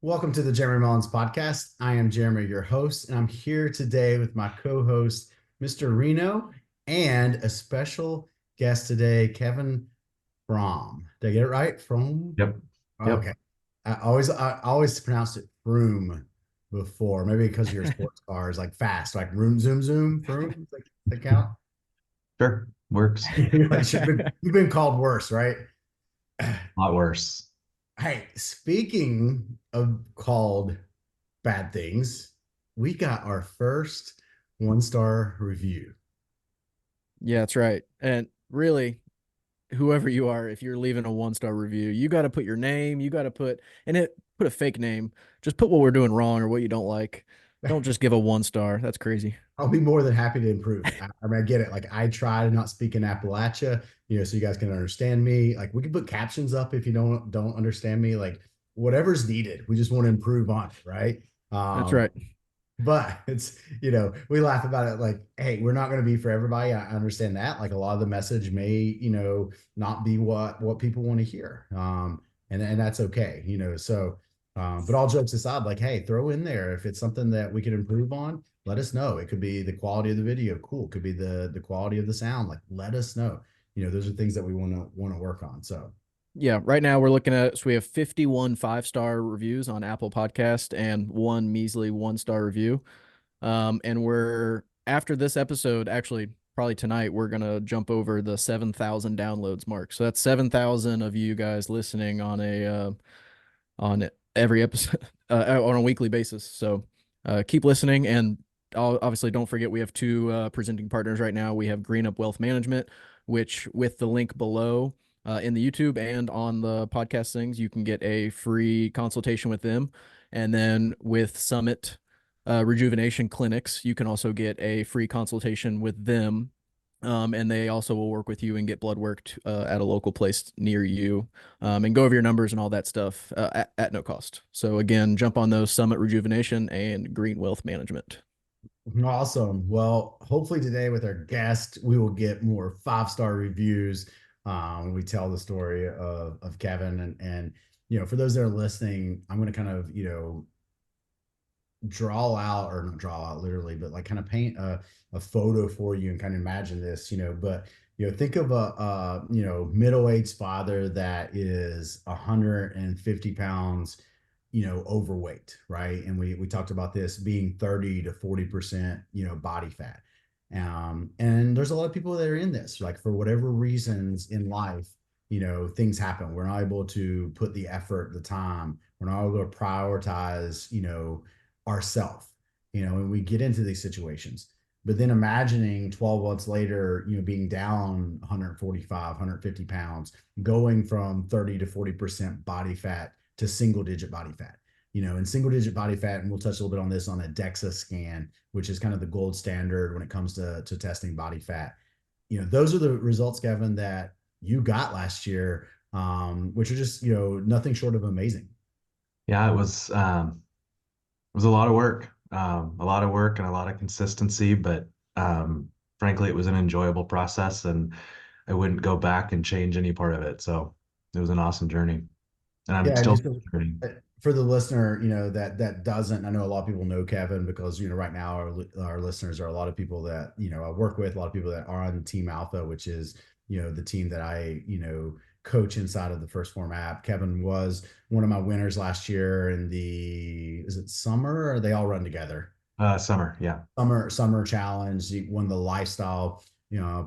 Welcome to the Jeremy Mullins podcast. I am Jeremy, your host, and I'm here today with my co-host, Mr. Reno, and a special guest today, Kevin Fromm. Did I get it right? Fromm? Yep. Yep. Okay. I always pronounced it Froom before, maybe because your sports car is like fast, like room, zoom, zoom, Froom. Like the count. Sure. Works. Like you've been called worse, right? A lot worse. Hey, speaking of called bad things, we got our first one-star review. Yeah, that's right. And really, whoever you are, if you're leaving a one-star review, you got to put your name, you got to put a fake name. Just put what we're doing wrong or what you don't like. Don't just give a one star. That's crazy. I'll be more than happy to improve. I mean, I get it. Like I try to not speak in Appalachia, so you guys can understand me. Like we can put captions up if you don't understand me. Like whatever's needed. We just want to improve on it, right? That's Um, right. but it's we laugh about it like, hey, we're not going to be for everybody. I understand that. Like a lot of the message may not be what people want to hear, and that's okay. So but all jokes aside, like, hey, throw in there if it's something that we can improve on. Let us know. It could be the quality of the video, cool. It could be the quality of the sound. Like, let us know. Those are things that we want to work on. So Yeah, right now we're looking at so we have 51 5-star reviews on Apple Podcast and one measly one-star review. And we're after this episode, actually probably tonight, we're gonna jump over the 7,000 downloads mark. So that's 7,000 of you guys listening on every episode on a weekly basis. So keep listening, and obviously don't forget we have two presenting partners right now. We have GreenUp Wealth Management, which with the link below in the YouTube and on the podcast things, you can get a free consultation with them. And then with Summit Rejuvenation Clinics, you can also get a free consultation with them. And they also will work with you and get blood work at a local place near you, and go over your numbers and all that stuff at no cost. So again, jump on those: Summit Rejuvenation and Green Wealth Management. awesome. Well, hopefully today with our guest, we will get more five-star reviews when we tell the story of Kevin. And for those that are listening, I'm going to kind of, draw out, or not draw out literally, but like kind of paint a photo for you and kind of imagine this, but think of a middle-aged father that is 150 pounds, overweight, right? And we talked about this being 30 to 40%, body fat. And there's a lot of people that are in this, like for whatever reasons in life, things happen. We're not able to put the effort, the time, we're not able to prioritize, ourself, and we get into these situations. But then imagining 12 months later, being down 145, 150 pounds, going from 30 to 40% body fat to single digit body fat, and single digit body fat. And we'll touch a little bit on this on a DEXA scan, which is kind of the gold standard when it comes to testing body fat. Those are the results, Kevin, that you got last year, which are just, nothing short of amazing. Yeah, it was a lot of work. A lot of work and a lot of consistency, but frankly, it was an enjoyable process and I wouldn't go back and change any part of it. So it was an awesome journey. And I'm Yeah, still just learning. for the listener, that doesn't. I know a lot of people know Kevin because right now our listeners are a lot of people that I work with, a lot of people that are on Team Alpha, which is the team that I coach inside of the First Form app. Kevin was one of my winners last year in the is it summer, or they all run together? Summer, yeah. Summer challenge. He won the lifestyle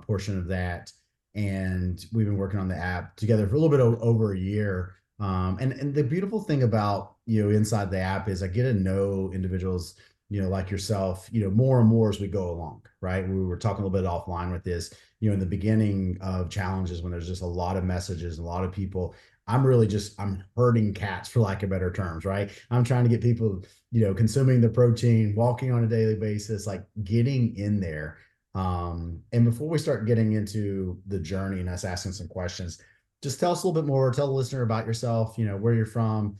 portion of that, and we've been working on the app together for a little bit over a year. And the beautiful thing about inside the app is I get to know individuals like yourself more and more as we go along, right? We were talking a little bit offline with this, in the beginning of challenges when there's just a lot of messages, a lot of people. I'm herding cats, for lack of better terms, right? I'm trying to get people consuming the protein, walking on a daily basis, like getting in there. And before we start getting into the journey and us asking some questions, just tell us a little bit more. Tell the listener about yourself, where you're from,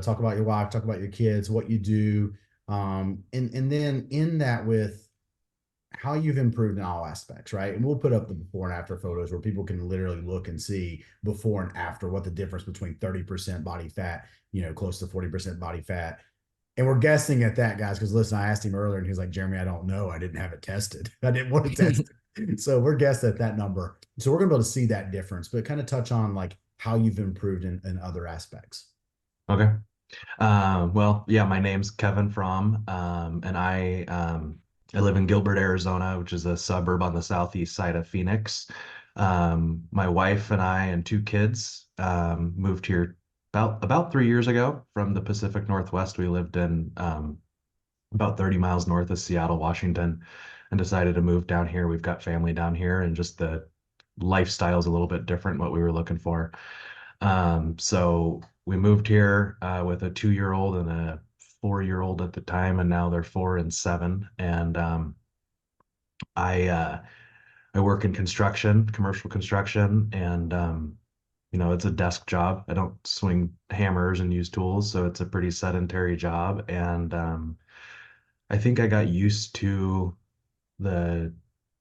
talk about your wife, talk about your kids, what you do. And then in that with how you've improved in all aspects, right? And we'll put up the before and after photos where people can literally look and see before and after what the difference between 30% body fat, close to 40% body fat. And we're guessing at that, guys, because listen, I asked him earlier and he's like, Jeremy, I don't know. I didn't have it tested. I didn't want to test it. So we're guessing at that number. So we're going to be able to see that difference, but kind of touch on like how you've improved in other aspects. Okay. Well, yeah, my name's Kevin Fromm, and I live in Gilbert, Arizona, which is a suburb on the southeast side of Phoenix. My wife and I and two kids moved here about 3 years ago from the Pacific Northwest. We lived in about 30 miles north of Seattle, Washington, and decided to move down here. We've got family down here, and just the lifestyle is a little bit different what we were looking for. So we moved here with a 2-year-old and a 4-year-old at the time, and now they're 4 and 7. And I work in construction, commercial construction, and it's a desk job. I don't swing hammers and use tools, so it's a pretty sedentary job. And I think I got used to the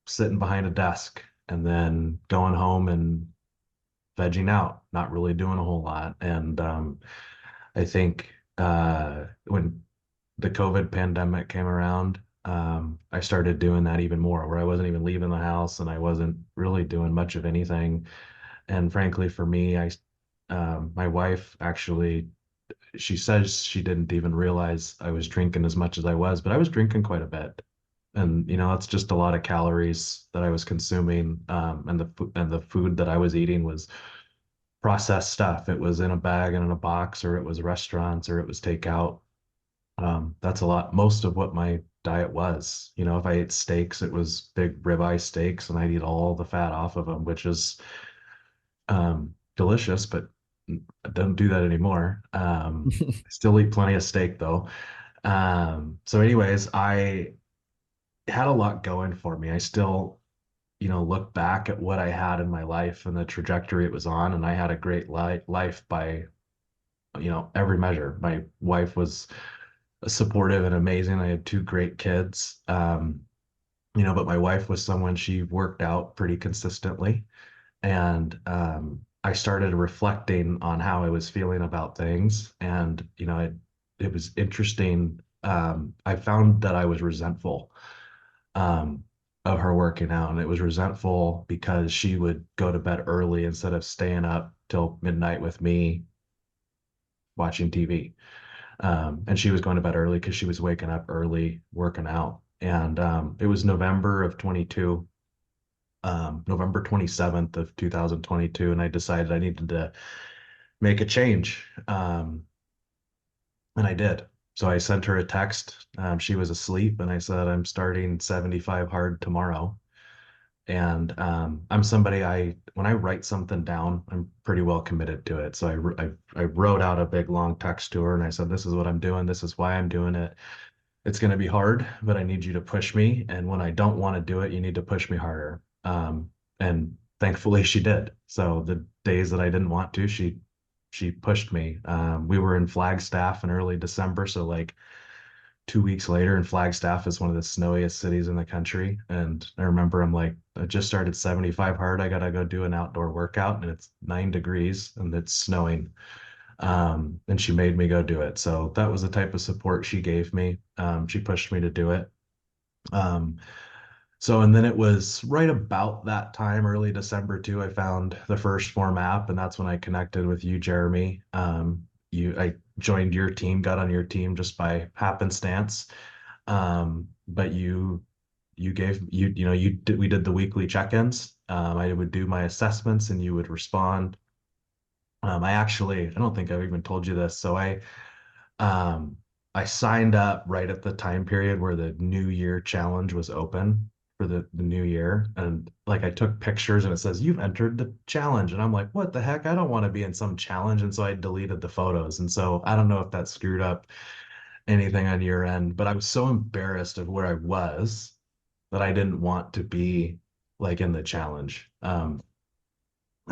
sitting behind a desk and then going home and vegging out, not really doing a whole lot. And I think when the COVID pandemic came around, I started doing that even more, where I wasn't even leaving the house and I wasn't really doing much of anything. And frankly, for me, my wife actually, she says she didn't even realize I was drinking as much as I was, but I was drinking quite a bit. And it's just a lot of calories that I was consuming, and the food that I was eating was processed stuff. It was in a bag and in a box, or it was restaurants, or it was takeout. That's a lot. Most of what my diet was. If I ate steaks, it was big ribeye steaks, and I'd eat all the fat off of them, which is delicious, but I don't do that anymore. I still eat plenty of steak though. So anyways, I had a lot going for me. I still, look back at what I had in my life and the trajectory it was on, and I had a great life by, every measure. My wife was supportive and amazing. I had two great kids. But my wife was someone, she worked out pretty consistently. And I started reflecting on how I was feeling about things. And, it was interesting. I found that I was resentful of her working out. And it was resentful because she would go to bed early instead of staying up till midnight with me watching TV. And she was going to bed early because she was waking up early working out. And it was November of 22. November 27th of 2022, and I decided I needed to make a change. And I did. So I sent her a text. She was asleep, and I said, I'm starting 75 hard tomorrow. And I'm somebody, when I write something down, I'm pretty well committed to it. So I wrote out a big long text to her, and I said, this is what I'm doing. This is why I'm doing it. It's going to be hard, but I need you to push me. And when I don't want to do it, you need to push me harder. And thankfully she did. So the days that I didn't want to, she pushed me. We were in Flagstaff in early December, so like 2 weeks later, and Flagstaff is one of the snowiest cities in the country. And I remember I'm like, I just started 75 hard. I gotta go do an outdoor workout, and it's 9 degrees and it's snowing. And she made me go do it. So that was the type of support she gave me. She pushed me to do it. And then it was right about that time, early December too, I found the first PHORM app, and that's when I connected with you, Jeremy. I joined your team, got on your team just by happenstance. But we did the weekly check-ins. I would do my assessments and you would respond. I don't think I've even told you this. So I signed up right at the time period where the New Year challenge was open for the new year. And like I took pictures and it says, you've entered the challenge. And I'm like, what the heck? I don't want to be in some challenge. And so I deleted the photos. And so I don't know if that screwed up anything on your end, but I was so embarrassed of where I was that I didn't want to be like in the challenge. And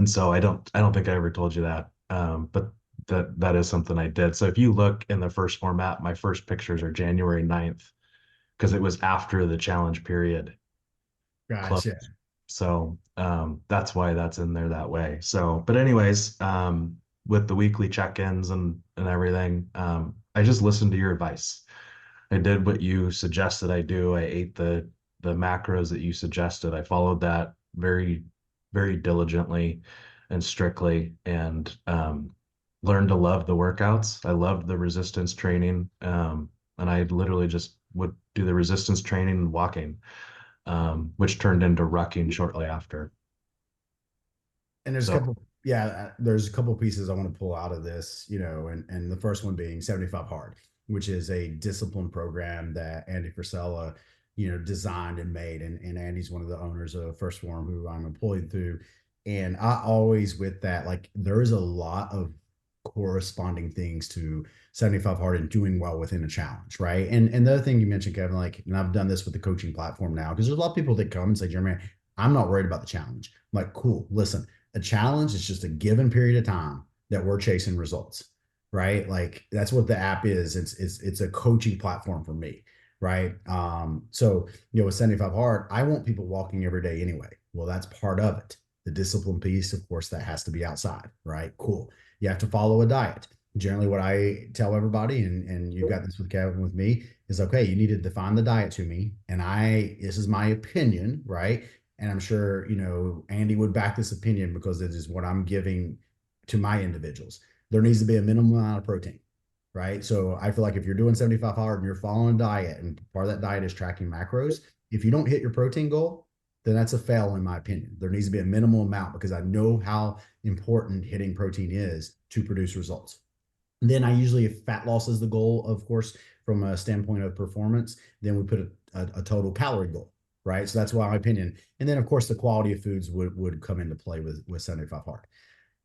so I don't think I ever told you that. But that is something I did. So if you look in the first format, my first pictures are January 9th because it was after the challenge period. close. Gotcha. So that's why that's in there that way. So, but anyways, with the weekly check-ins and everything, I just listened to your advice. I did what you suggested I do. I ate the macros that you suggested. I followed that very, very diligently and strictly, and learned to love the workouts. I loved the resistance training, and I literally just would do the resistance training and walking, which turned into rucking shortly after. And there's a So, couple, yeah, there's a couple pieces I want to pull out of this, and the first one being 75 Hard, which is a discipline program that Andy Frisella, designed and made. And Andy's one of the owners of First Form, who I'm employed through. And I always, with that, like, there is a lot of corresponding things to 75 Hard and doing well within a challenge, right? And the other thing you mentioned, Kevin, like, and I've done this with the coaching platform now, because there's a lot of people that come and say, Jeremy, I'm not worried about the challenge. I'm like, cool, listen, a challenge is just a given period of time that we're chasing results, right? Like, that's what the app is. It's a coaching platform for me, right? So with 75 Hard, I want people walking every day anyway. Well, that's part of it. The discipline piece, of course, that has to be outside, right? Cool. You have to follow a diet. Generally, what I tell everybody, and you've got this with Kevin, with me, is okay, you need to define the diet to me. And this is my opinion, right? And I'm sure, Andy would back this opinion, because it is what I'm giving to my individuals. There needs to be a minimum amount of protein, right? So I feel like if you're doing 75 hard and you're following a diet, and part of that diet is tracking macros, if you don't hit your protein goal, then that's a fail, in my opinion. There needs to be a minimal amount, because I know how important hitting protein is to produce results. And then I usually, if fat loss is the goal, of course, from a standpoint of performance, then we put a total calorie goal, right? So that's why my opinion. And then, of course, the quality of foods would come into play with 75 hard.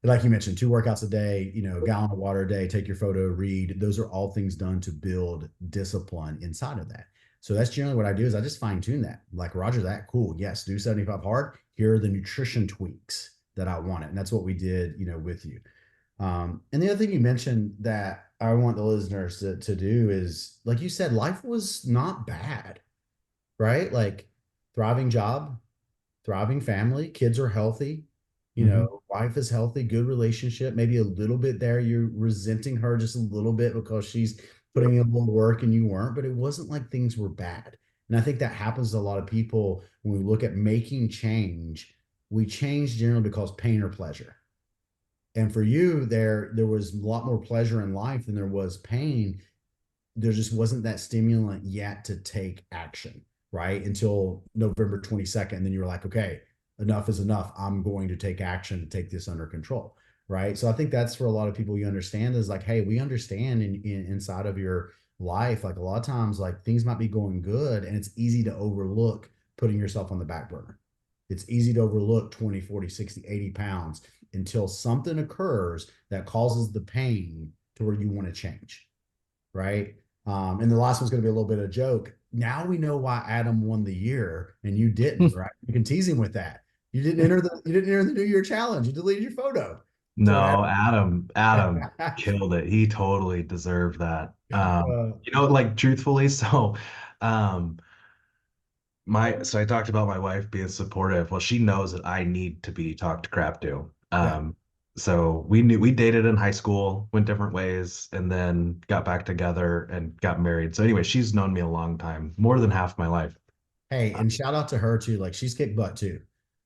But like you mentioned, 2 workouts a day, gallon of water a day, take your photo, read. Those are all things done to build discipline inside of that. So that's generally what I do, is I just fine tune that. Like, Roger, that cool. Yes, do 75 hard. Here are the nutrition tweaks that I wanted. And that's what we did, with you. And the other thing you mentioned that I want the listeners to do is, like you said, life was not bad, right? Like, thriving job, thriving family, kids are healthy, mhm. wife is healthy, good relationship, maybe a little bit there. You're resenting her just a little bit because she's putting in a little work and you weren't, but it wasn't like things were bad. And I think that happens to a lot of people when we look at making change. We change generally because pain or pleasure. And for you, there was a lot more pleasure in life than there was pain. There just wasn't that stimulant yet to take action, right? Until November 22nd. And then you were like, okay, enough is enough. I'm going to take action to take this under control, right? So I think that's for a lot of people, you understand, is like, hey, we understand inside of your life, like, a lot of times, like, things might be going good, and it's easy to overlook putting yourself on the back burner. It's easy to overlook 20, 40, 60, 80 pounds until something occurs that causes the pain to where you want to change, right? And the last one's going to be a little bit of a joke. Now we know why Adam won the year and you didn't, right? You can tease him with that. You didn't enter the New Year challenge. You deleted your photo. So No, Adam killed it. He totally deserved that. uh, Like, truthfully, so um so I talked about my wife being supportive. Well, she knows that I need to be talked crap to. yeah. So we dated in high school, went different ways, and then got back together and got married. So anyway, she's known me a long time, more than half my life. Hey, Uh, and shout out to her too. Like, she's kicked butt too,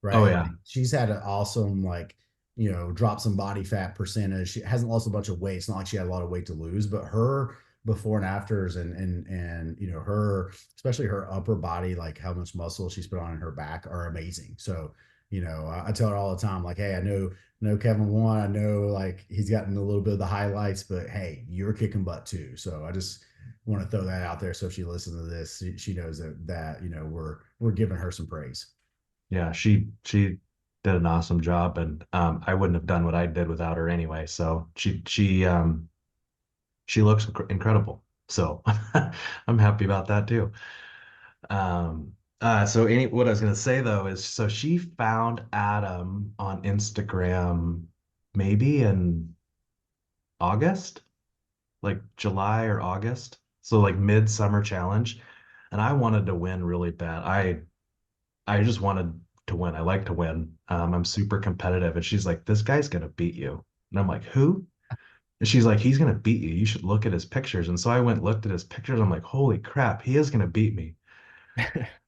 oh right? yeah. Like, she's had an awesome, like, drop some body fat percentage. She hasn't lost a bunch of weight. It's not like she had a lot of weight to lose, but her before and afters, and her, especially her upper body, like how much muscle she's put on in her back, are amazing. So, I tell her all the time, like, hey, I know Kevin won. I know, like, he's gotten a little bit of the highlights, but hey, you're kicking butt too. So I just want to throw that out there, so if she listens to this, she knows that we're giving her some praise. Yeah, she did an awesome job, and I wouldn't have done what I did without her anyway. So she looks incredible. So I'm happy about that too. What I was gonna say though is, so she found Adam on Instagram maybe in August, like July or August. So like mid-summer challenge. And I wanted to win really bad. I just wanted to win. I like to win. I'm super competitive. And she's like, this guy's gonna beat you. And I'm like, who? And she's like, he's gonna beat you. You should look at his pictures. And so I went and looked at his pictures. I'm like, holy crap, he is gonna beat me.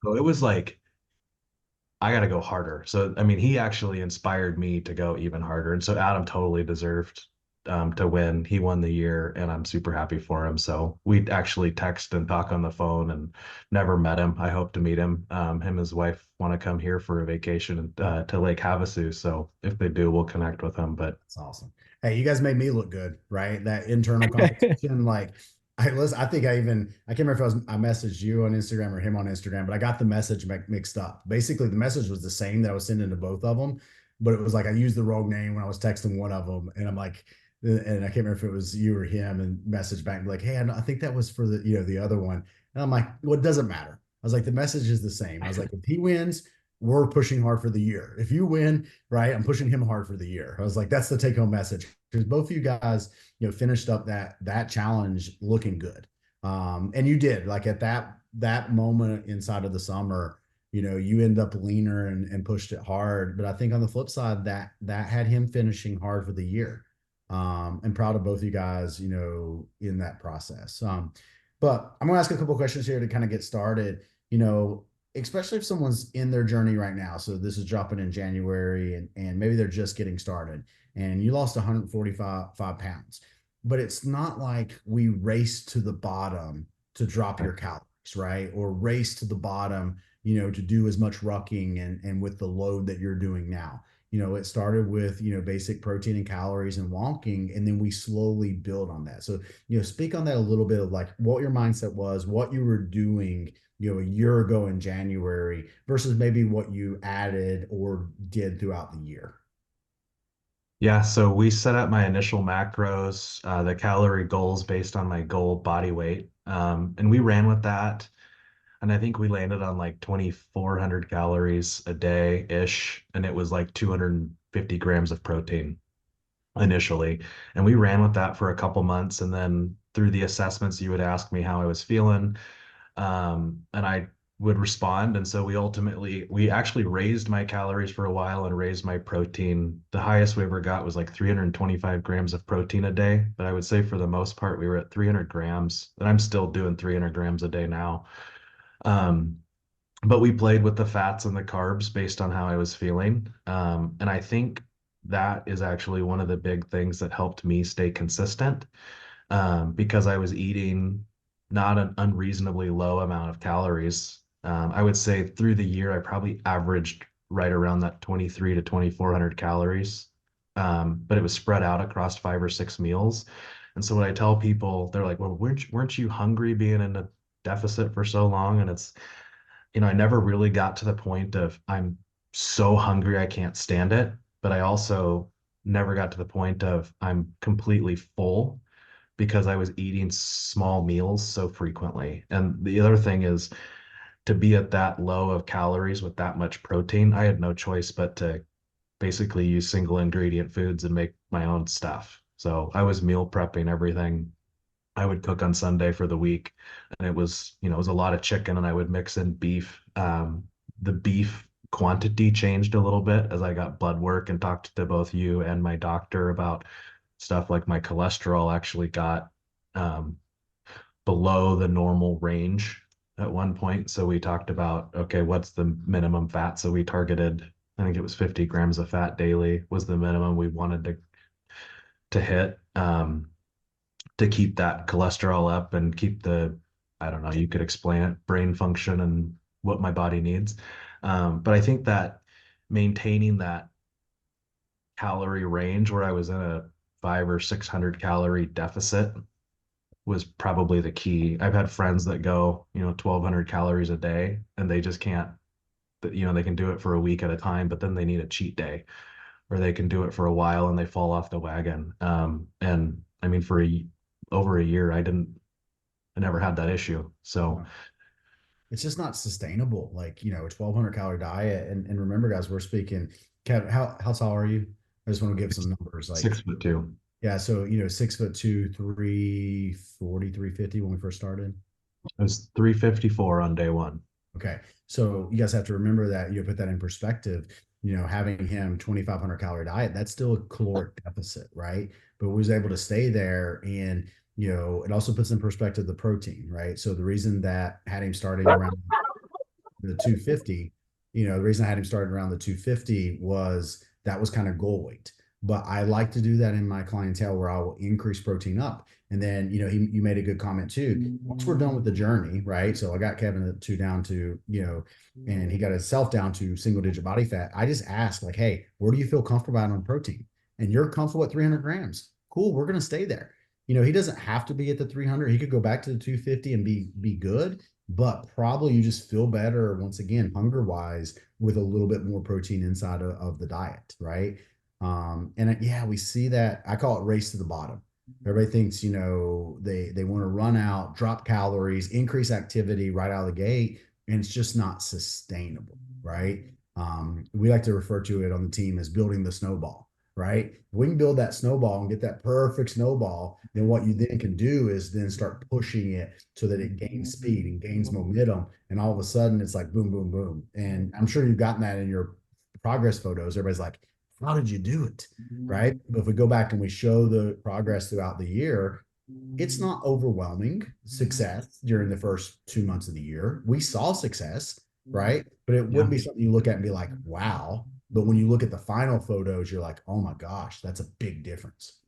So it was like, I gotta go harder. So I mean, he actually inspired me to go even harder. And so Adam totally deserved to win. He won the year, and I'm super happy for him. So we actually text and talk on the phone, and never met him. I hope to meet him. Him and his wife want to come here for a vacation to Lake Havasu. So if they do, we'll connect with them. But That's awesome. Hey, you guys made me look good, right? That internal competition, like I think I can't remember if I messaged you on Instagram or him on Instagram, but I got the message mixed up. Basically, the message was the same that I was sending to both of them, but it was like I used the wrong name when I was texting one of them, and I'm like, and I can't remember if it was you or him, and message back like, hey, I think that was for the other one, and I'm like, well, it doesn't matter. I was like, the message is the same. I was like, if he wins, we're pushing hard for the year. If you win, right, I'm pushing him hard for the year. I was like, that's the take home message because both of you guys, finished up that challenge looking good. And you did like at that moment inside of the summer, you end up leaner and pushed it hard. But I think on the flip side, that had him finishing hard for the year. And proud of both of you guys, in that process. But I'm gonna ask a couple questions here to kind of get started. Especially if someone's in their journey right now. So this is dropping in January and maybe they're just getting started and you lost 145 pounds. But it's not like we race to the bottom to drop your calories, right? Or race to the bottom, to do as much rucking and with the load that you're doing now. It started with, basic protein and calories and walking, and then we slowly build on that. So, speak on that a little bit of like what your mindset was, what you were doing, a year ago in January versus maybe what you added or did throughout the year. yeah, so we set up my initial macros, the calorie goals based on my goal body weight. And we ran with that. And I think we landed on like 2,400 calories a day ish. And it was like 250 grams of protein initially. And we ran with that for a couple months. And then through the assessments, you would ask me how I was feeling. And I would respond. And so we actually raised my calories for a while and raised my protein. The highest we ever got was like 325 grams of protein a day. But I would say for the most part, we were at 300 grams. And I'm still doing 300 grams a day now. Um, but we played with the fats and the carbs based on how I was feeling. And I think that is actually one of the big things that helped me stay consistent because I was eating not an unreasonably low amount of calories. I would say through the year, I probably averaged right around that 23 to 2,400 calories, but it was spread out across 5 or 6 meals. And so when I tell people, they're like, well, weren't you hungry being in a deficit for so long? And it's, I never really got to the point of I'm so hungry I can't stand it, but I also never got to the point of I'm completely full because I was eating small meals so frequently. And the other thing is to be at that low of calories with that much protein, I had no choice but to basically use single ingredient foods and make my own stuff. So I was meal prepping everything. I would cook on Sunday for the week, and it was a lot of chicken, and I would mix in beef. The beef quantity changed a little bit as I got blood work and talked to both you and my doctor about stuff like my cholesterol actually got um, below the normal range at one point. So we talked about, okay, what's the minimum fat? So we targeted, I think it was 50 grams of fat daily was the minimum we wanted to hit to keep that cholesterol up and keep I don't know, you could explain it, brain function and what my body needs. But I think that maintaining that calorie range where I was in a 500 or 600 calorie deficit was probably the key. I've had friends that go, 1,200 calories a day and they just can't, they can do it for a week at a time, but then they need a cheat day or they can do it for a while and they fall off the wagon. And I mean, over a year, I never had that issue. So It's just not sustainable. Like, a 1,200 calorie diet. And remember, guys, we're speaking, Kevin, how tall are you? I just want to give some numbers. Like, 6'2". yeah. So, 6'2", 340, 350 when we first started. I was 354 on day one. Okay. So you guys have to remember that, put that in perspective, having him 2,500 calorie diet, that's still a caloric deficit, right? But we was able to stay there, and, it also puts in perspective the protein, right? So the reason that had him starting around the 250, the reason I had him started around the 250 was that was kind of goal weight. But I like to do that in my clientele where I will increase protein up. And then, you made a good comment too. Once we're done with the journey, right? So I got Kevin to down to, and he got himself down to single digit body fat. I just asked, like, hey, where do you feel comfortable at on protein? And you're comfortable at 300 grams. Cool. We're going to stay there. He doesn't have to be at the 300. He could go back to the 250 and be good, but probably you just feel better, once again, hunger wise, with a little bit more protein inside of the diet, right? And yeah, we see that. I call it race to the bottom. Everybody thinks, they want to run out, drop calories, increase activity right out of the gate, and it's just not sustainable, right? We like to refer to it on the team as building the snowball, right? If we can build that snowball and get that perfect snowball, then what you then can do is then start pushing it so that it gains speed and gains momentum. And all of a sudden it's like boom, boom, boom. And I'm sure you've gotten that in your progress photos. Everybody's like, how did you do it? Right. But if we go back and we show the progress throughout the year, it's not overwhelming success during the first 2 months of the year. We saw success, right? But it wouldn't be something you look at and be like, wow. But when you look at the final photos, you're like, oh my gosh, that's a big difference.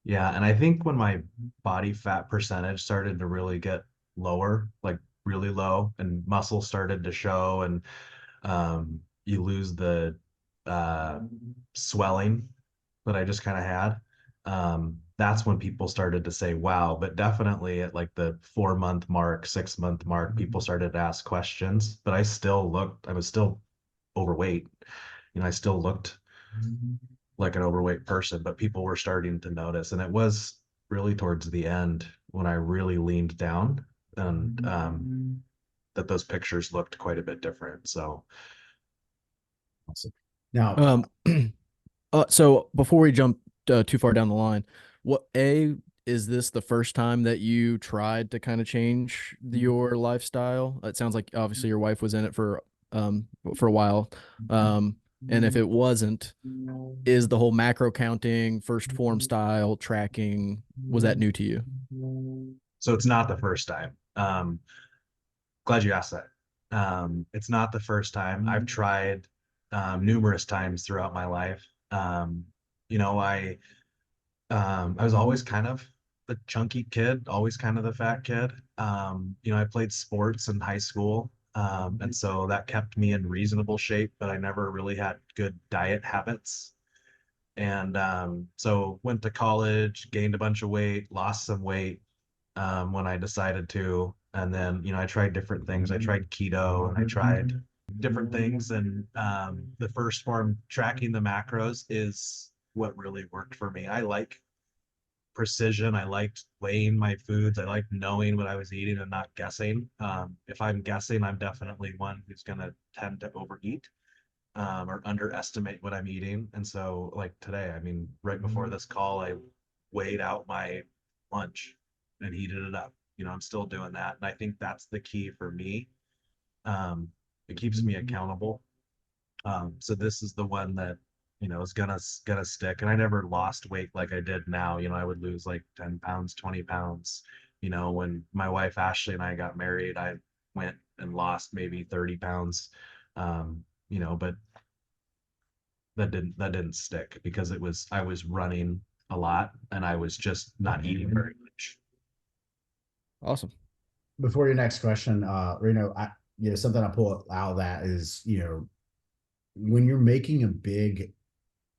Yeah, and I think when my body fat percentage started to really get lower, like really low, and muscle started to show, and you lose the uh, swelling that I just kind of had. That's when people started to say, wow, but definitely at like the 4 month mark, 6 month mark, people started to ask questions, but I was still overweight. I still looked like an overweight person, but people were starting to notice. And it was really towards the end when I really leaned down, and that those pictures looked quite a bit different. So Awesome. Now, Um, so before we jump too far down the line, is this the first time that you tried to kind of change your lifestyle? It sounds like obviously your wife was in it for a while. And if it wasn't, is the whole macro counting, first form style tracking, was that new to you? so it's not the first time. Glad you asked that. It's not the first time. I've tried numerous times throughout my life. You know, I was always kind of the chunky kid, always kind of the fat kid. I played sports in high school, and so that kept me in reasonable shape, but I never really had good diet habits. And so went to college, gained a bunch of weight, lost some weight when I decided to. And then, I tried different things. I tried keto and I tried different things. And the first form, tracking the macros, is what really worked for me. I like precision. I liked weighing my foods. I liked knowing what I was eating and not guessing. If I'm guessing, I'm definitely one who's going to tend to overeat or underestimate what I'm eating. And so, like today, I mean, right before this call, I weighed out my lunch and heated it up. I'm still doing that. And I think that's the key for me. It keeps me accountable. So this is the one that, is gonna stick. And I never lost weight like I did now. I would lose like 10 pounds, 20 pounds. When my wife Ashley and I got married, I went and lost maybe 30 pounds. But that didn't stick because I was running a lot and I was just not eating very much. Awesome. before your next question, Reno, something I pull out of that is, when you're making a big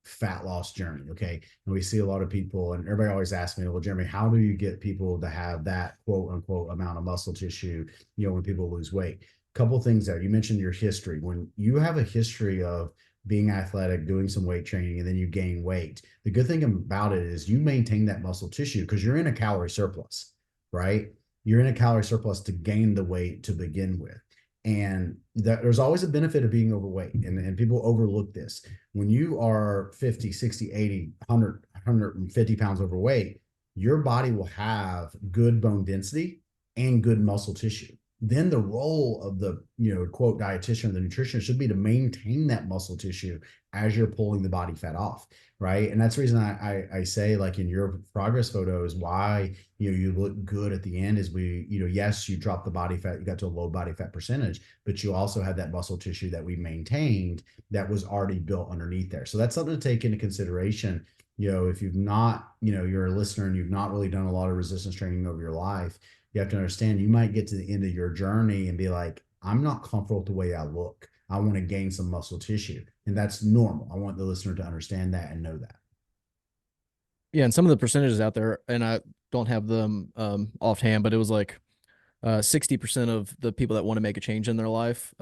fat loss journey, okay, and we see a lot of people, and everybody always asks me, well, Jeremy, how do you get people to have that quote unquote amount of muscle tissue, when people lose weight? Couple things there. You mentioned your history. When you have a history of being athletic, doing some weight training, and then you gain weight, the good thing about it is you maintain that muscle tissue because you're in a calorie surplus, right? You're in a calorie surplus to gain the weight to begin with. And there's always a benefit of being overweight, and people overlook this. When you are 50, 60, 80, 100, 150 pounds overweight, your body will have good bone density and good muscle tissue. then the role of the, quote, dietitian or the nutritionist should be to maintain that muscle tissue as you're pulling the body fat off, right? And that's the reason I say, like, in your progress photos, why you look good at the end is yes, you dropped the body fat, you got to a low body fat percentage, but you also had that muscle tissue that we maintained that was already built underneath there. So that's something to take into consideration. If you've not, you're a listener and you've not really done a lot of resistance training over your life, you have to understand you might get to the end of your journey and be like, I'm not comfortable with the way I look. I want to gain some muscle tissue. And that's normal. I want the listener to understand that and know that. Yeah, and some of the percentages out there, and I don't have them offhand, but it was like 60% of the people that want to make a change in their life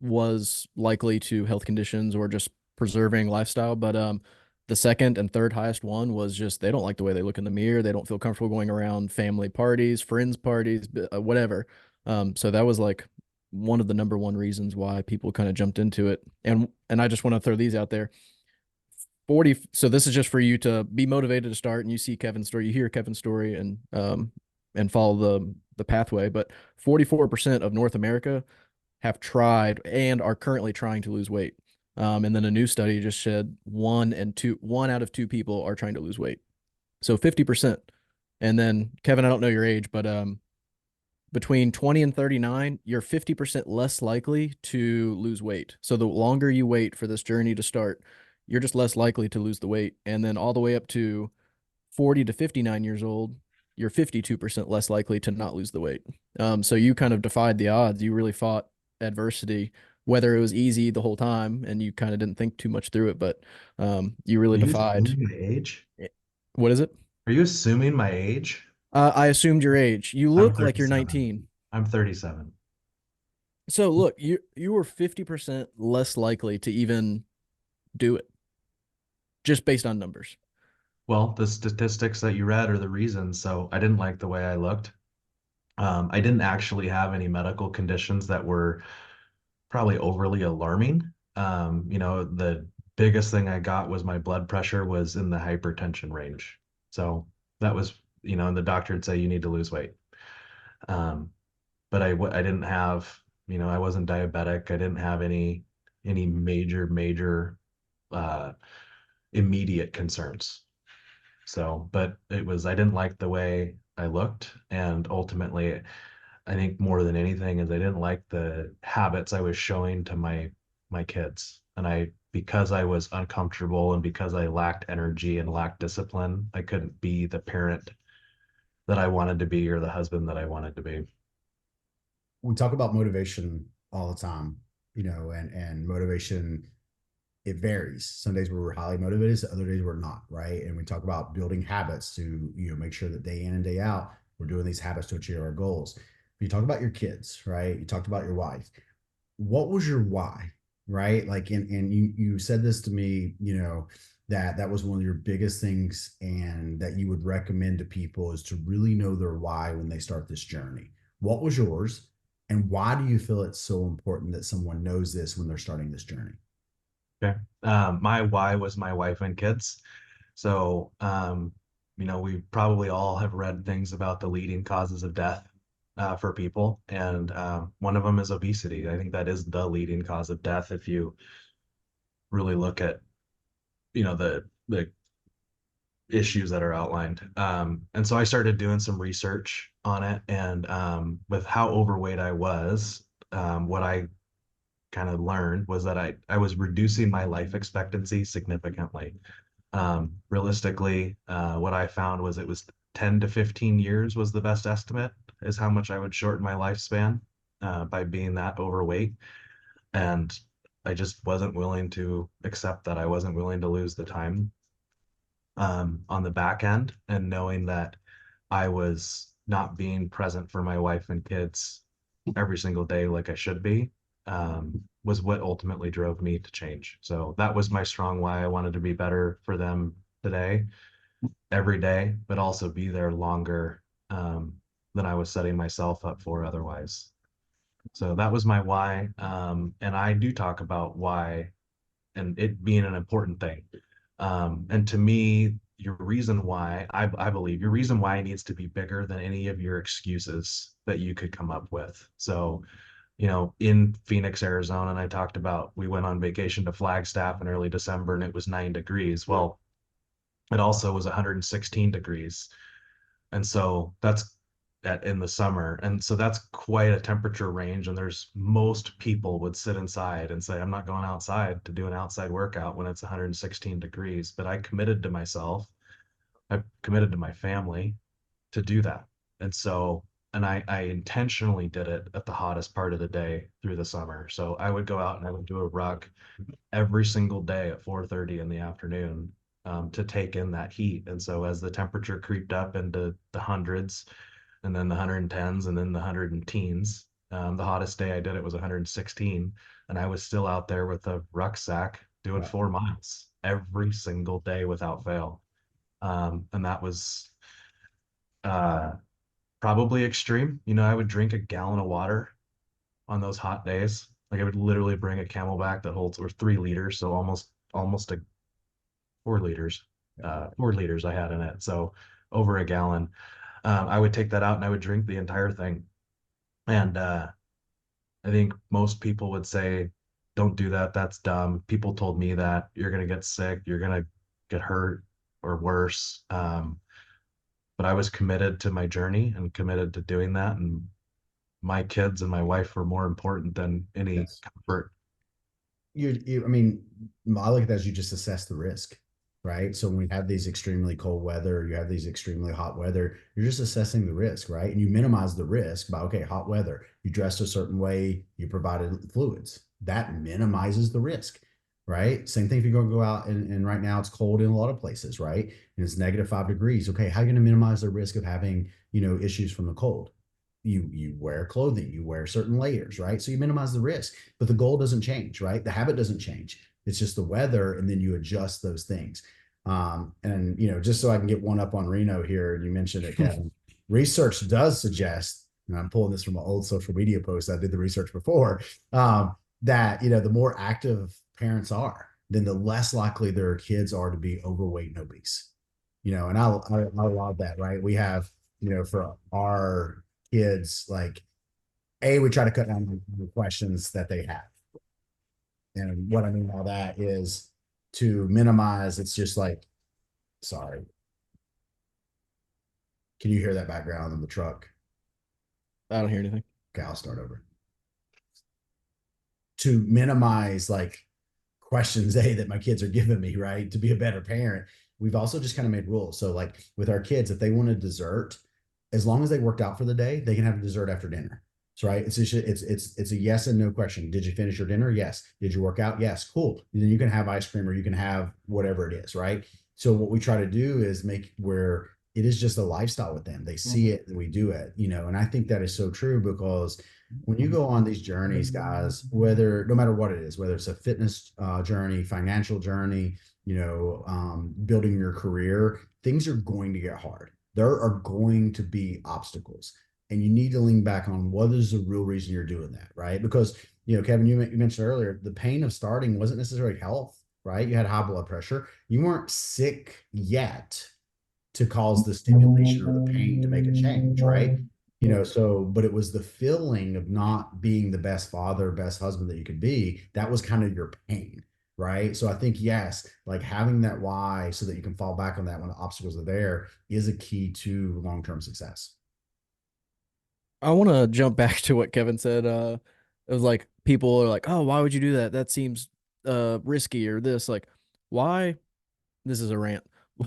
was likely to health conditions or just preserving lifestyle. But the second and third highest one was just they don't like the way they look in the mirror. They don't feel comfortable going around family parties, friends parties, whatever. So that was like one of the number one reasons why people kind of jumped into it. And I just want to throw these out there. 40, so this is just for you to be motivated to start, and you see Kevin's story, you hear Kevin's story, and follow the pathway. But 44% of North America have tried and are currently trying to lose weight. And then a new study just said one out of two people are trying to lose weight. So 50%. And then Kevin, I don't know your age, but between 20 and 39, you're 50% less likely to lose weight. So the longer you wait for this journey to start, you're just less likely to lose the weight. And then all the way up to 40 to 59 years old, you're 52% less likely to not lose the weight. So you kind of defied the odds. You really fought adversity, whether it was easy the whole time and you kind of didn't think too much through it, but you really Are you defied. assuming my age? What is it? Are you assuming my age? I assumed your age. You I'm look like you're 37. 19. I'm 37. So look, you were 50% less likely to even do it just based on numbers. Well, the statistics that you read are the reasons. So I didn't like the way I looked. I didn't actually have any medical conditions that were probably overly alarming. The biggest thing I got was my blood pressure was in the hypertension range. So that was, and the doctor would say you need to lose weight. But I didn't have, I wasn't diabetic. I didn't have any major uh, immediate concerns. So, but I didn't like the way I looked. And ultimately, I think more than anything is I didn't like the habits I was showing to my kids. And because I was uncomfortable and because I lacked energy and lacked discipline, I couldn't be the parent that I wanted to be or the husband that I wanted to be. We talk about motivation all the time, and motivation, it varies. Some days we're highly motivated, other days we're not, right? And we talk about building habits to, make sure that day in and day out, we're doing these habits to achieve our goals. You talk about your kids, right? You talked about your wife. What was your why, right? Like, and you said this to me, that was one of your biggest things and that you would recommend to people is to really know their why when they start this journey. What was yours? And why do you feel it's so important that someone knows this when they're starting this journey? Okay. My why was my wife and kids. So, we probably all have read things about the leading causes of death for people. And one of them is obesity. I think that is the leading cause of death if you really look at, the issues that are outlined. And so I started doing some research on it. And with how overweight I was, what I kind of learned was that I was reducing my life expectancy significantly. Realistically, what I found was it was 10 to 15 years was the best estimate is how much I would shorten my lifespan by being that overweight. And I just wasn't willing to accept that. I wasn't willing to lose the time on the back end, and knowing that I was not being present for my wife and kids every single day like I should be, was what ultimately drove me to change. So that was my strong why. I wanted to be better for them today, every day, but also be there longer than I was setting myself up for otherwise. So that was my why. And I do talk about why and it being an important thing. And to me, your reason why, I believe your reason why needs to be bigger than any of your excuses that you could come up with. So, in Phoenix, Arizona, and I talked about, we went on vacation to Flagstaff in early December and it was 9 degrees. Well, it also was 116 degrees. And so that's in the summer. And so that's quite a temperature range. And most people would sit inside and say, I'm not going outside to do an outside workout when it's 116 degrees. But I committed to myself, I committed to my family to do that. And so, and I intentionally did it at the hottest part of the day through the summer. So I would go out and I would do a ruck every single day at 4:30 in the afternoon, to take in that heat. And so as the temperature creeped up into the hundreds and then the 110s and then the 100 teens, the hottest day I did it was 116. And I was still out there with a rucksack doing 4 miles every single day without fail. And that was uh, probably extreme. I would drink a gallon of water on those hot days. Like I would literally bring a Camelback that holds, or 3 liters, so almost a 4 liters. 4 liters I had in it, so over a gallon. I would take that out and I would drink the entire thing. And I think most people would say, "Don't do that. That's dumb." People told me that you're gonna get sick, you're gonna get hurt or worse. But I was committed to my journey and committed to doing that. And my kids and my wife were more important than any Yes. comfort. I mean, I look at that as you just assess the risk, right? So when we have these extremely cold weather, you have these extremely hot weather, you're just assessing the risk, right? And you minimize the risk by, okay, hot weather, you dressed a certain way, you provided fluids. That minimizes the risk, right? Same thing if you're going to go out and right now it's cold in a lot of places, right? And it's -5 degrees. Okay, how are you going to minimize the risk of having, issues from the cold? You wear clothing, you wear certain layers, right? So you minimize the risk, but the goal doesn't change, right? The habit doesn't change. It's just the weather, and then you adjust those things. And just so I can get one up on Reno here, and you mentioned it, Kevin. Research does suggest, and I'm pulling this from an old social media post. I did the research before, that the more active parents are, then the less likely their kids are to be overweight and obese. And I love that, right? We have, for our kids, like, we try to cut down the questions that they have. And what I mean by that is to minimize, it's just like, sorry. Can you hear that background in the truck? I don't hear anything. Okay, I'll start over. To minimize like questions that my kids are giving me, right? To be a better parent, we've also just kind of made rules. So like with our kids, if they want a dessert, as long as they worked out for the day, they can have a dessert after dinner. So right, it's a yes and no question. Did you finish your dinner? Yes. Did you work out? Yes. Cool. And then you can have ice cream or you can have whatever it is, right? So what we try to do is make where it is just a lifestyle with them. They see it and we do it, and I think that is so true because when you go on these journeys, guys, no matter what it is, whether it's a fitness journey, financial journey, building your career, things are going to get hard. There are going to be obstacles, and you need to lean back on what is the real reason you're doing that, right? Because, Kevin, you mentioned earlier, the pain of starting wasn't necessarily health, right? You had high blood pressure. You weren't sick yet to cause the stimulation or the pain to make a change, right? So, but it was the feeling of not being the best father, best husband that you could be. That was kind of your pain, right? So I think, yes, like having that why so that you can fall back on that when the obstacles are there is a key to long-term success. I want to jump back to what Kevin said. It was like people are like, "Oh, why would you do that? That seems risky or this." Like, why? This is a rant.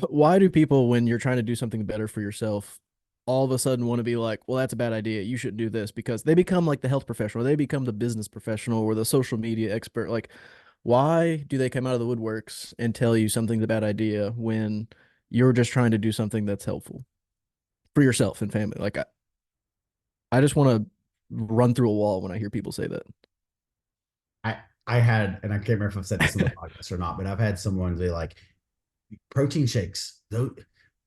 Why do people, when you're trying to do something better for yourself, all of a sudden want to be like, "Well, that's a bad idea. You shouldn't do this," because they become like the health professional, they become the business professional or the social media expert. Like, why do they come out of the woodworks and tell you something's a bad idea when you're just trying to do something that's helpful for yourself and family? Like, I just want to run through a wall when I hear people say that. I I had, and I can't remember if I've said this on the podcast or not, but I've had someone say like protein shakes. Though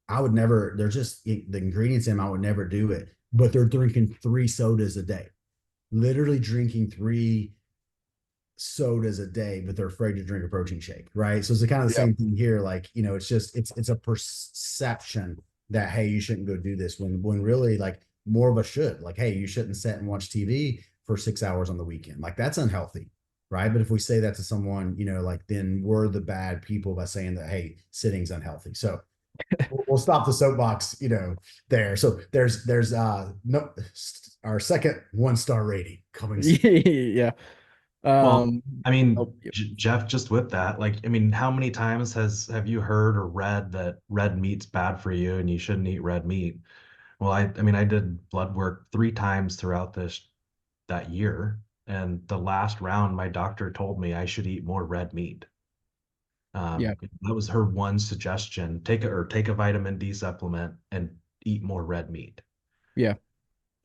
I would never. They're just the ingredients in them. I would never do it. But they're drinking 3 sodas a day, literally drinking 3 sodas a day, but they're afraid to drink a protein shake, right? So it's kind of the Yeah. same thing here. Like, it's just it's a perception that, hey, you shouldn't go do this, when really, like, more of us should. Like, hey, you shouldn't sit and watch TV for 6 hours on the weekend. Like, that's unhealthy, right? But if we say that to someone, like, then we're the bad people by saying that, hey, sitting's unhealthy. So we'll stop the soapbox, there. So there's no our second 1-star rating coming soon. Yeah. Well, Um, I mean, oh, yep. Jeff, just with that, like, I mean, how many times have you heard or read that red meat's bad for you and you shouldn't eat red meat? Well, I mean, I did blood work 3 times throughout that year, and the last round, my doctor told me I should eat more red meat. Yeah. That was her one suggestion: take a vitamin D supplement and eat more red meat. Yeah.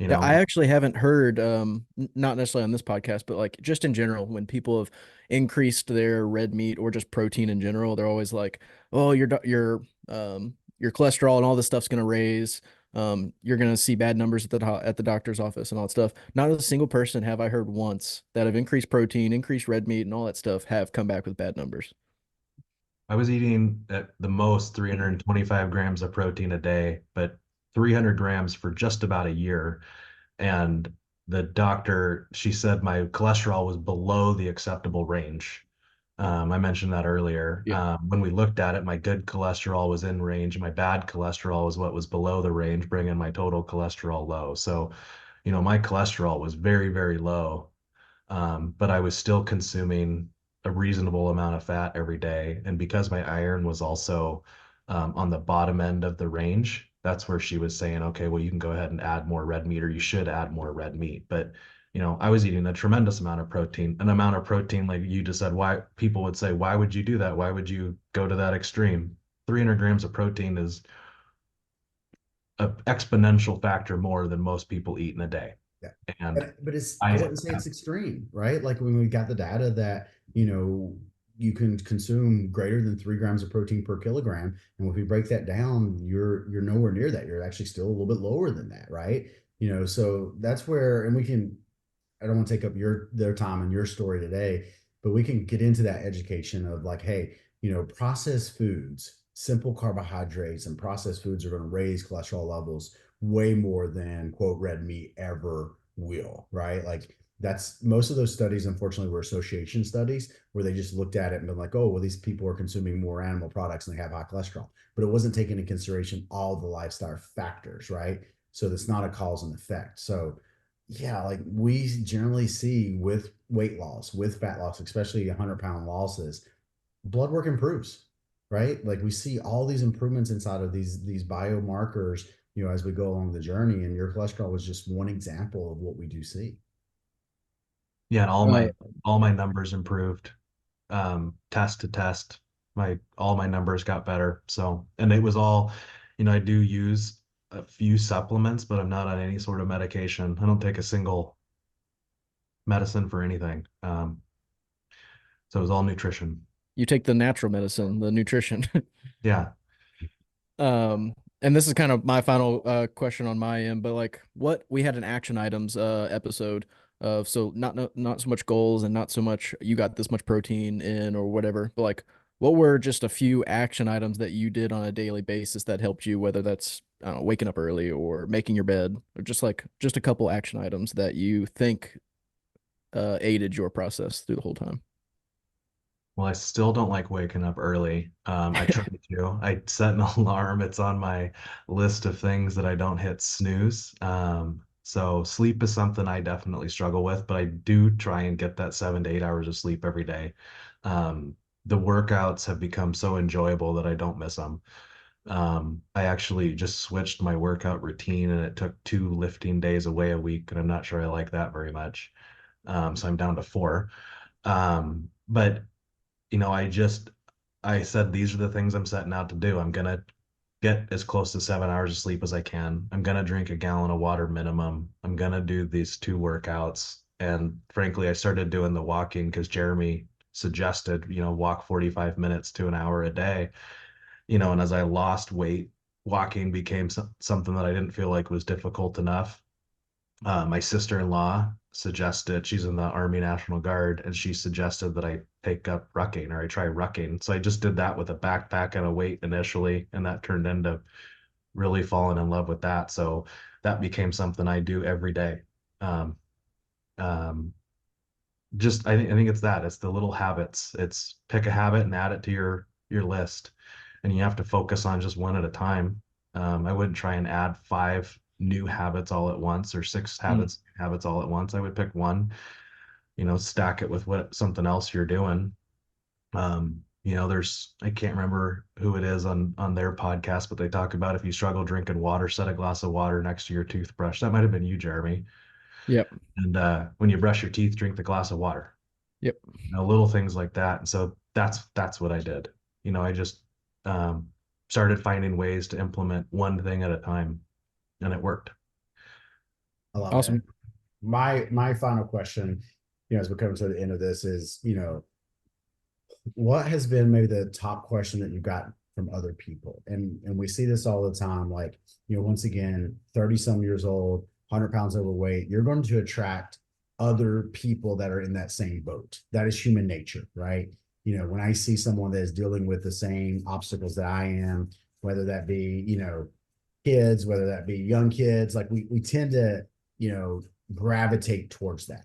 You Yeah, I know, actually haven't heard, not necessarily on this podcast, but like just in general, when people have increased their red meat or just protein in general, they're always like, "Oh, your cholesterol and all this stuff's gonna raise. You're gonna see bad numbers at the doctor's office and all that stuff." Not a single person have I heard once that have increased protein, increased red meat, and all that stuff have come back with bad numbers. I was eating at the most 325 grams of protein a day, but 300 grams for just about a year. And the doctor, she said my cholesterol was below the acceptable range. I mentioned that earlier. Yeah. When we looked at it, my good cholesterol was in range. My bad cholesterol was what was below the range, bringing my total cholesterol low. So, my cholesterol was very, very low, but I was still consuming a reasonable amount of fat every day. And because my iron was also on the bottom end of the range, that's where she was saying, okay, well, you can go ahead and add more red meat, or you should add more red meat. But I was eating a tremendous amount of protein, like you just said. Why people would say, why would you do that? Why would you go to that extreme? 300 grams of protein is an exponential factor more than most people eat in a day. Yeah. And But I I, wouldn't say it's extreme, right? Like, when we got the data that, you can consume greater than 3 grams of protein per kilogram. And if we break that down, you're nowhere near that. You're actually still a little bit lower than that, right? So that's where, and I don't want to take up their time and your story today, but we can get into that education of, like, hey, processed foods, simple carbohydrates and processed foods are going to raise cholesterol levels way more than, quote, red meat ever will, right? Like, that's most of those studies, unfortunately, were association studies where they just looked at it and been like, oh, well, these people are consuming more animal products and they have high cholesterol, but it wasn't taking into consideration all the lifestyle factors, right? So that's not a cause and effect. So yeah, like, we generally see with weight loss, with fat loss, especially 100-pound losses, blood work improves, right? Like, we see all these improvements inside of these biomarkers, as we go along the journey. And your cholesterol was just one example of what we do see. yeah, and Uh, all my numbers improved, test to test. My All my numbers got better. So, and it was all, I do use a few supplements, but I'm not on any sort of medication. I don't take a single medicine for anything. So it was all nutrition. you take the natural medicine, the nutrition. Yeah. And this is kind of my final question on my end, but like, what we had an action items episode of, so not so much goals and not so much you got this much protein in or whatever, but like, what were just a few action items that you did on a daily basis that helped you, whether that's, I don't know, waking up early or making your bed, or just a couple action items that you think aided your process through the whole time. Well, I still don't like waking up early. I try to. I set an alarm. It's on my list of things that I don't hit snooze. So sleep is something I definitely struggle with, but I do try and get that 7 to 8 hours of sleep every day. The workouts have become so enjoyable that I don't miss them. I actually just switched my workout routine, and it took 2 lifting days away a week, and I'm not sure I like that very much. So I'm down to 4. But I said, these are the things I'm setting out to do. I'm gonna get as close to 7 hours of sleep as I can. I'm gonna drink a gallon of water minimum. I'm gonna do these 2 workouts. And frankly, I started doing the walking because Jeremy suggested, walk 45 minutes to an hour a day. And as I lost weight, walking became something that I didn't feel like was difficult enough. My sister-in-law suggested, she's in the Army National Guard, and she suggested that I take up rucking, or I try rucking. So I just did that with a backpack and a weight initially, and that turned into really falling in love with that. So that became something I do every day. Um, um, just I think it's that. It's the little habits. It's pick a habit and add it to your list, and you have to focus on just one at a time. I wouldn't try and add 5 new habits all at once, or 6 habits all at once. I would pick one, stack it with what something else you're doing. There's, I can't remember who it is on their podcast, but they talk about, if you struggle drinking water, set a glass of water next to your toothbrush. That might have been you, Jeremy. Yep. And when you brush your teeth, drink the glass of water. Yep. Little things like that. And so that's what I did. I just started finding ways to implement one thing at a time, and it worked. I love Awesome. that. My final question, as we're coming to the end of this, is, what has been maybe the top question that you've gotten from other people? And we see this all the time. Like, once again, 30 some years old, 100 pounds overweight, you're going to attract other people that are in that same boat. That is human nature, right? When I see someone that is dealing with the same obstacles that I am, whether that be, kids, whether that be young kids, like we tend to, gravitate towards that.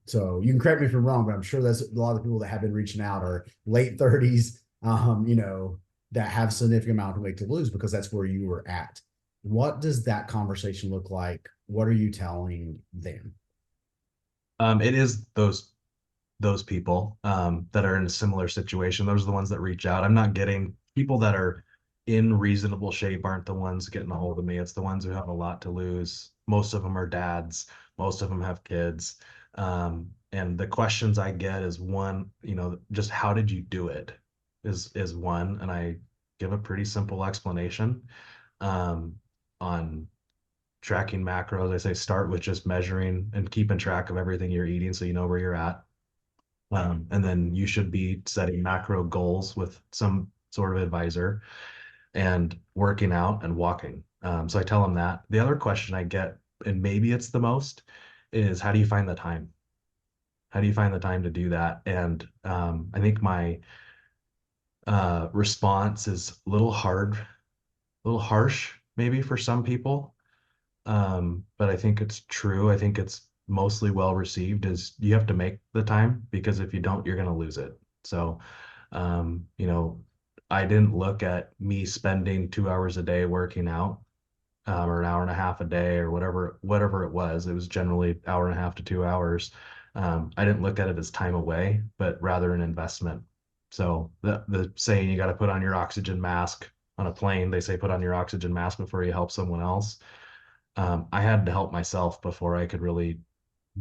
So you can correct me if I'm wrong, but I'm sure that's a lot of the people that have been reaching out are late 30s, that have significant amount of weight to lose, because that's where you were at. What does that conversation look like? What are you telling them? It is those people that are in a similar situation. Those are the ones that reach out. I'm not getting people that are in reasonable shape, aren't the ones getting a hold of me. It's the ones who have a lot to lose. Most of them are dads. Most of them have kids. And the questions I get is, one, just how did you do it is one. And I give a pretty simple explanation on tracking macros. I say start with just measuring and keeping track of everything you're eating so you know where you're at. And then you should be setting macro goals with some sort of advisor, and working out and walking. So I tell them that. The other question I get, and maybe it's the most, is how do you find the time? How do you find the time to do that? And I think my response is a little hard, a little harsh, maybe for some people. But I think it's true. I think it's mostly well received, is you have to make the time, because if you don't, you're going to lose it. So, I didn't look at me spending 2 hours a day working out, or an hour and a half a day, or whatever it was. It was generally hour and a half to 2 hours. I didn't look at it as time away, but rather an investment. So the saying, you got to put on your oxygen mask on a plane. They say put on your oxygen mask before you help someone else. I had to help myself before I could really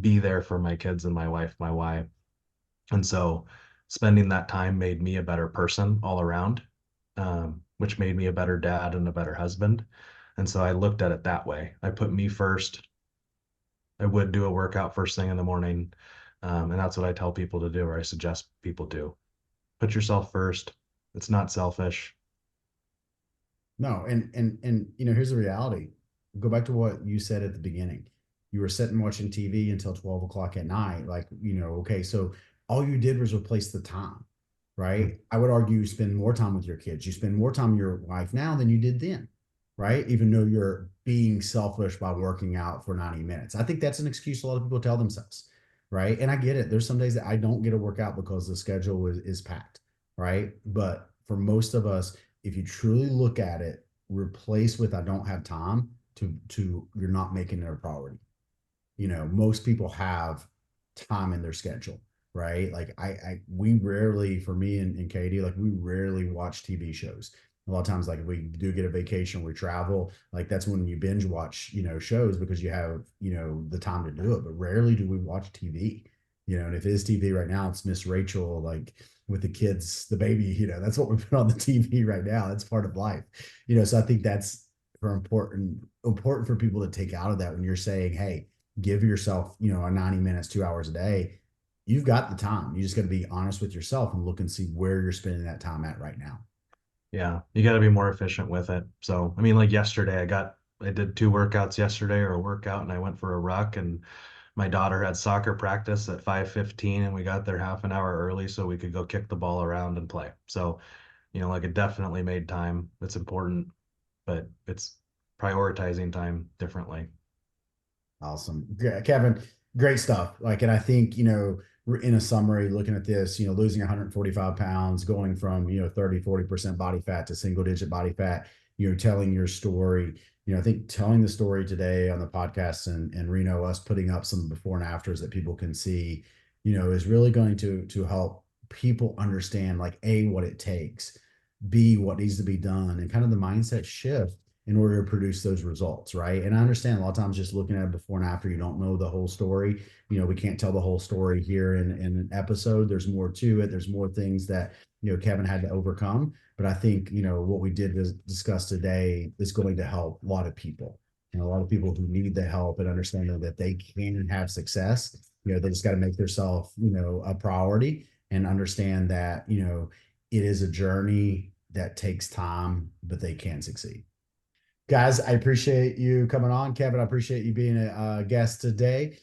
be there for my kids and my wife. And so spending that time made me a better person all around, which made me a better dad and a better husband. And so I looked at it that way. I put me first. I would do a workout first thing in the morning. And that's what I tell people to do, or I suggest people do. Put yourself first. It's not selfish. No, and here's the reality. Go back to what you said at the beginning. You were sitting watching TV until 12 o'clock at night. Like, okay, so all you did was replace the time, right? I would argue you spend more time with your kids. You spend more time with your wife now than you did then, right? Even though you're being selfish by working out for 90 minutes. I think that's an excuse a lot of people tell themselves, right? And I get it. There's some days that I don't get a workout because the schedule is packed, right? But for most of us, if you truly look at it, replace with I don't have time to you're not making it a priority. Most people have time in their schedule, right? Like we rarely, for me and Katie, like we rarely watch TV shows. A lot of times, like if we do get a vacation, we travel, like that's when you binge watch, shows, because you have, the time to do it. But rarely do we watch TV, and if it is TV right now, it's Miss Rachel, like with the kids, the baby, that's what we put on the TV right now. That's part of life, so I think that's important for people to take out of that when you're saying, hey, give yourself, a 90 minutes, 2 hours a day. You've got the time. You just got to be honest with yourself and look and see where you're spending that time at right now. Yeah, you got to be more efficient with it. So, I mean, like yesterday, I did 2 workouts yesterday, or a workout, and I went for a ruck, and My daughter had soccer practice at 5:15 and we got there half an hour early so we could go kick the ball around and play. So, like it definitely made time. It's important, but it's prioritizing time differently. Awesome. Kevin, great stuff. Like, and I think, in a summary, looking at this, losing 145 pounds, going from, 30, 40% body fat to single digit body fat, telling your story, I think telling the story today on the podcast and Reno, us putting up some before and afters that people can see, is really going to help people understand like A, what it takes, B, what needs to be done, and kind of the mindset shift in order to produce those results, right? And I understand a lot of times just looking at it before and after, you don't know the whole story. We can't tell the whole story here in an episode. There's more to it. There's more things that, Kevin had to overcome. But I think, what we did discuss today is going to help a lot of people. And a lot of people who need the help and understanding that they can have success. They just got to make themselves, a priority and understand that, it is a journey that takes time, but they can succeed. Guys, I appreciate you coming on. Kevin, I appreciate you being a guest today.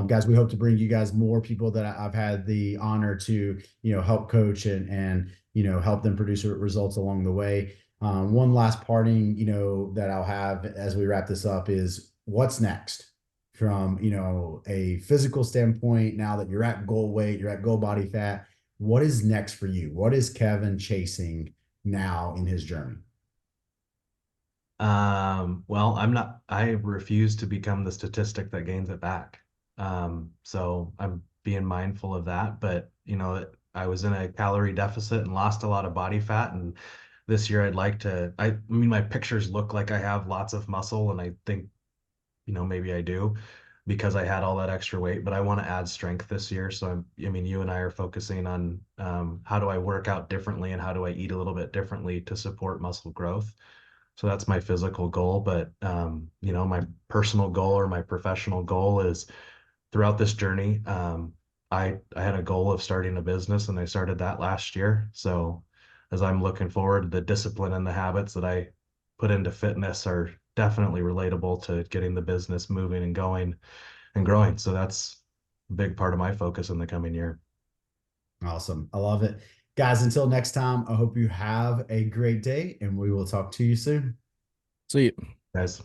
Guys, we hope to bring you guys more people that I've had the honor to, help coach and help them produce results along the way. One last parting, that I'll have as we wrap this up is what's next from, a physical standpoint. Now that you're at goal weight, you're at goal body fat, what is next for you? What is Kevin chasing now in his journey? Well, I refuse to become the statistic that gains it back. So I'm being mindful of that, but I was in a calorie deficit and lost a lot of body fat. And this year I mean, my pictures look like I have lots of muscle and I think, maybe I do because I had all that extra weight, but I want to add strength this year. So I mean, you and I are focusing on, how do I work out differently and how do I eat a little bit differently to support muscle growth? So that's my physical goal. But, my personal goal or my professional goal is throughout this journey. I had a goal of starting a business and I started that last year. So as I'm looking forward, the discipline and the habits that I put into fitness are definitely relatable to getting the business moving and going and growing. So that's a big part of my focus in the coming year. Awesome. I love it. Guys, until next time, I hope you have a great day and we will talk to you soon. See you. Guys.